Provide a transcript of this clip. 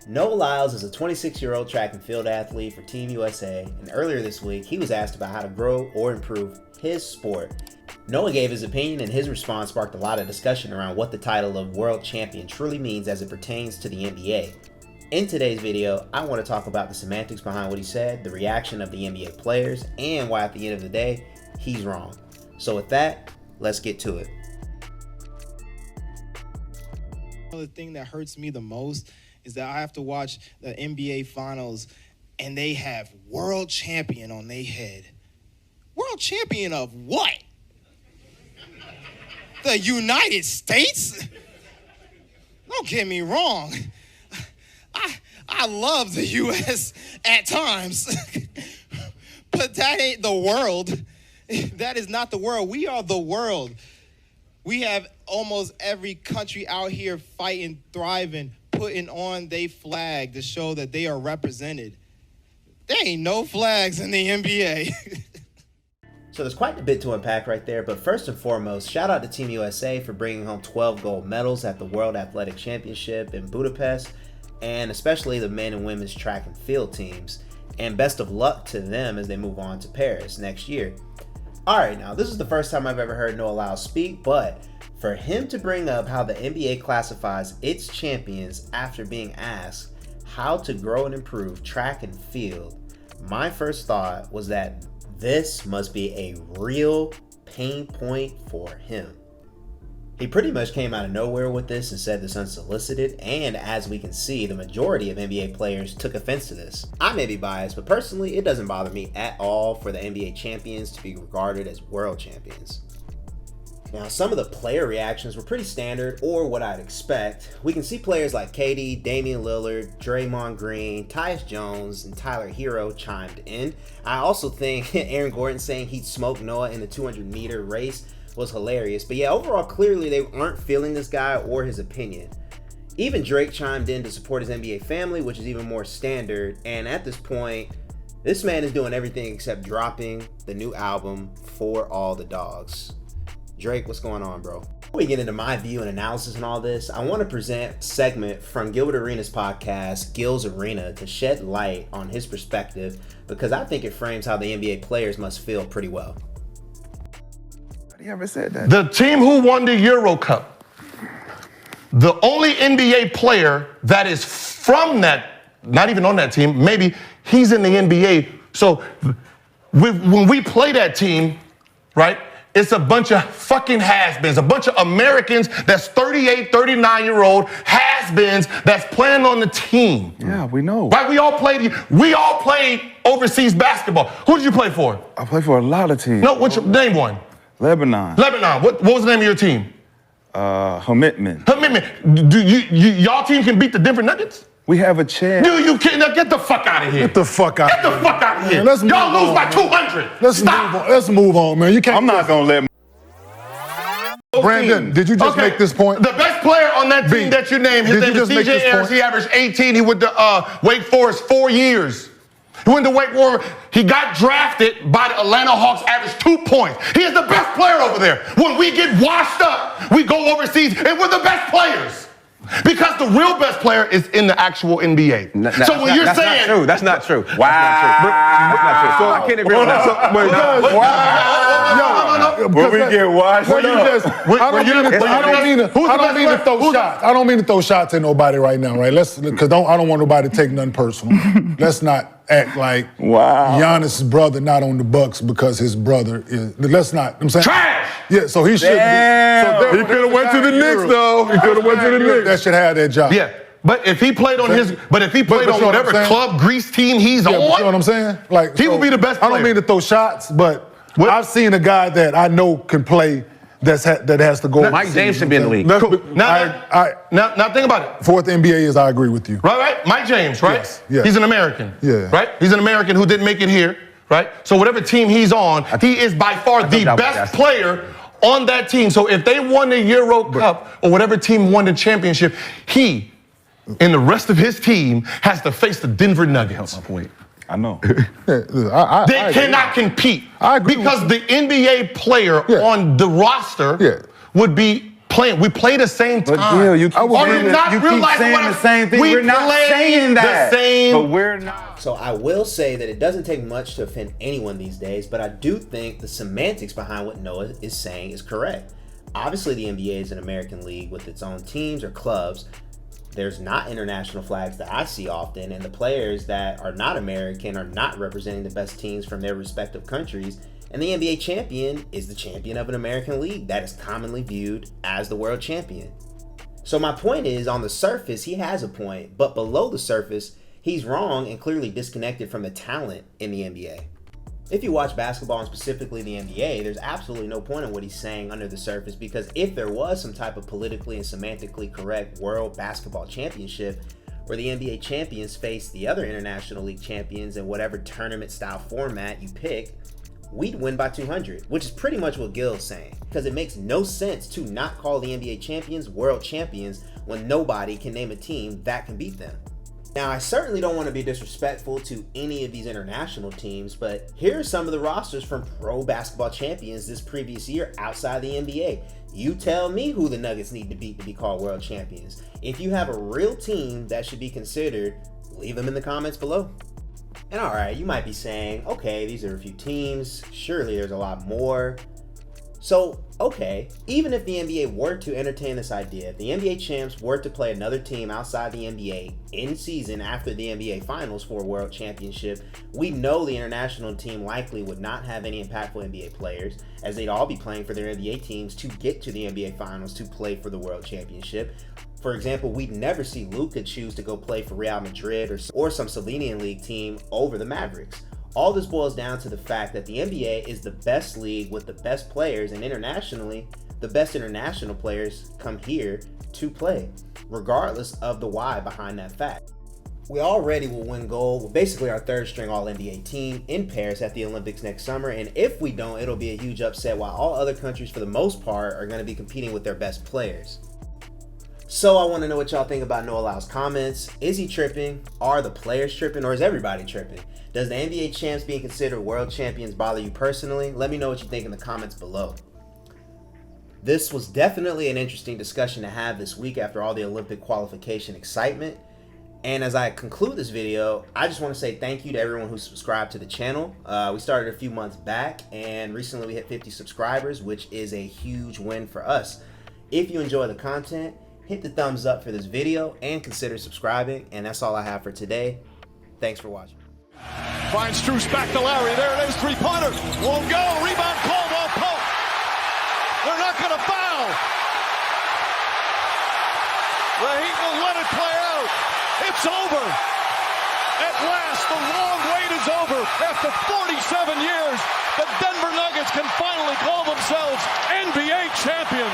Noah Lyles is a 26-year-old track and field athlete for Team USA, and earlier this week he was asked about how to grow or improve his sport. Noah gave his opinion, and his response sparked a lot of discussion around what the title of world champion truly means as it pertains to the NBA. In today's video, I want to talk about the semantics behind what he said, the reaction of the NBA players, and why at the end of the day, he's wrong. So with that, let's get to it. The thing that hurts me the most is that I have to watch the NBA Finals and they have world champion on their head. World champion of what? The United States? Don't get me wrong. I love the U.S. at times, but that ain't the world. That is not the world. We are the world. We have almost every country out here fighting, thriving, putting on their flag to show that they are represented. There ain't no flags in the NBA. So there's quite a bit to unpack right there, but first and foremost, shout out to Team USA for bringing home 12 gold medals at the World Athletic Championship in Budapest, and especially the men and women's track and field teams. And best of luck to them as they move on to Paris next year. Alright, now this is the first time I've ever heard Noah Lyles speak, but for him to bring up how the NBA classifies its champions after being asked how to grow and improve track and field, my first thought was that this must be a real pain point for him. He pretty much came out of nowhere with this and said this unsolicited, and as we can see, the majority of NBA players took offense to this. I may be biased, but personally, it doesn't bother me at all for the NBA champions to be regarded as world champions. Now, some of the player reactions were pretty standard, or what I'd expect. We can see players like KD, Damian Lillard, Draymond Green, Tyus Jones, and Tyler Hero chimed in. I also think Aaron Gordon saying he'd smoke Noah in the 200-meter race was hilarious. But yeah, overall, clearly they aren't feeling this guy or his opinion. Even Drake chimed in to support his NBA family, which is even more standard. And at this point, this man is doing everything except dropping the new album For All the Dogs. Drake, what's going on, bro? Before we get into my view and analysis and all this, I want to present a segment from Gilbert Arenas' podcast, Gil's Arena, to shed light on his perspective, because I think it frames how the NBA players must feel pretty well. He ever said that? The team who won the Euro Cup, the only NBA player that is from that, not even on that team, maybe he's in the NBA. So when we play that team, right, it's a bunch of fucking has-beens, a bunch of Americans that's 38, 39-year-old has-beens that's playing on the team. Yeah, we know. Right, we all played overseas basketball. Who did you play for? I play for a lot of teams. No, name one. Lebanon. What was the name of your team? Commitment. Y'all team can beat the Denver Nuggets? We have a chance. You can't. Now get the fuck out of here. Get the fuck out of here. Get the fuck out of here. Man, y'all lose by 200. Let's move on, man. You can't. I'm not gonna let. Brandon, did you just make this point? The best player on that team that you named, his name is DJ Ayers. He averaged 18. He went to Wake Forest 4 years. He went to Wake Forest. He got drafted by the Atlanta Hawks, averaged 2 points. He is the best player over there. When we get washed up, we go overseas, and we're the best players. Because the real best player is in the actual NBA. So when you're saying... That's not true. Wow. That's not true. So I can't agree with that. When we get washed up. I don't mean to throw shots at nobody right now, right? Because I don't want nobody to take nothing personal. Let's not act like Giannis' brother not on the Bucks because his brother is. Let's not. I'm saying trash. Yeah, so he should. So he could have went to the Knicks though. He could have went to the Knicks. That should have that job. Yeah. But if he played on whatever club Greece team he's on, you know what I'm saying? Like he will be the best player. I don't mean to throw shots, but I've seen a guy that I know can play that has to go. Mike James should be in the league. Cool. Now think about it. Fourth NBA is I agree with you. Right? Mike James, right? Yes. He's an American. Yeah. Right? He's an American who didn't make it here, right? So whatever team he's on, he is by far the best player on that team. So if they won the Euro Cup or whatever team won the championship, he and the rest of his team has to face the Denver Nuggets. That's my point. I know. They cannot compete. I agree because the NBA player on the roster would be playing. We play the same time. But Gil, you keep saying the same thing. We're not saying that. The same. But we're not. So I will say that it doesn't take much to offend anyone these days, but I do think the semantics behind what Noah is saying is correct. Obviously, the NBA is an American league with its own teams or clubs. There's not international flags that I see often, and the players that are not American are not representing the best teams from their respective countries. And the NBA champion is the champion of an American league that is commonly viewed as the world champion. So my point is, on the surface, he has a point, but below the surface, he's wrong and clearly disconnected from the talent in the NBA. If you watch basketball and specifically the NBA, there's absolutely no point in what he's saying under the surface, because if there was some type of politically and semantically correct world basketball championship where the NBA champions face the other international league champions in whatever tournament style format you pick, we'd win by 200, which is pretty much what Gil's saying, because it makes no sense to not call the NBA champions world champions when nobody can name a team that can beat them. Now, I certainly don't want to be disrespectful to any of these international teams, but here are some of the rosters from pro basketball champions this previous year outside the NBA. You tell me who the Nuggets need to beat to be called world champions. If you have a real team that should be considered, leave them in the comments below. And alright, you might be saying, okay, these are a few teams, surely there's a lot more. So, okay, even if the NBA were to entertain this idea, if the NBA champs were to play another team outside the NBA in season after the NBA finals for a world championship, we know the international team likely would not have any impactful NBA players, as they'd all be playing for their NBA teams to get to the NBA finals to play for the world championship. For example, we'd never see Luka choose to go play for Real Madrid or some Slovenian league team over the Mavericks. All this boils down to the fact that the NBA is the best league with the best players, and internationally, the best international players come here to play, regardless of the why behind that fact. We already will win gold with basically our third string All-NBA team in Paris at the Olympics next summer, and if we don't, it'll be a huge upset while all other countries for the most part are going to be competing with their best players. So I want to know what y'all think about Noah Lyles' comments. Is he tripping? Are the players tripping? Or is everybody tripping? Does the NBA champs being considered world champions bother you personally? Let me know what you think in the comments below. This was definitely an interesting discussion to have this week after all the Olympic qualification excitement. And as I conclude this video, I just want to say thank you to everyone who subscribed to the channel. We started a few months back, and recently we hit 50 subscribers, which is a huge win for us. If you enjoy the content, hit the thumbs up for this video and consider subscribing. And that's all I have for today. Thanks for watching. Finds Truce back to Larry. There it is, three-pointer. Won't go. Rebound called off Pope. They're not going to foul. The Heat will let it play out. It's over. At last, the long wait is over. After 47 years, the Denver Nuggets can finally call themselves NBA champions.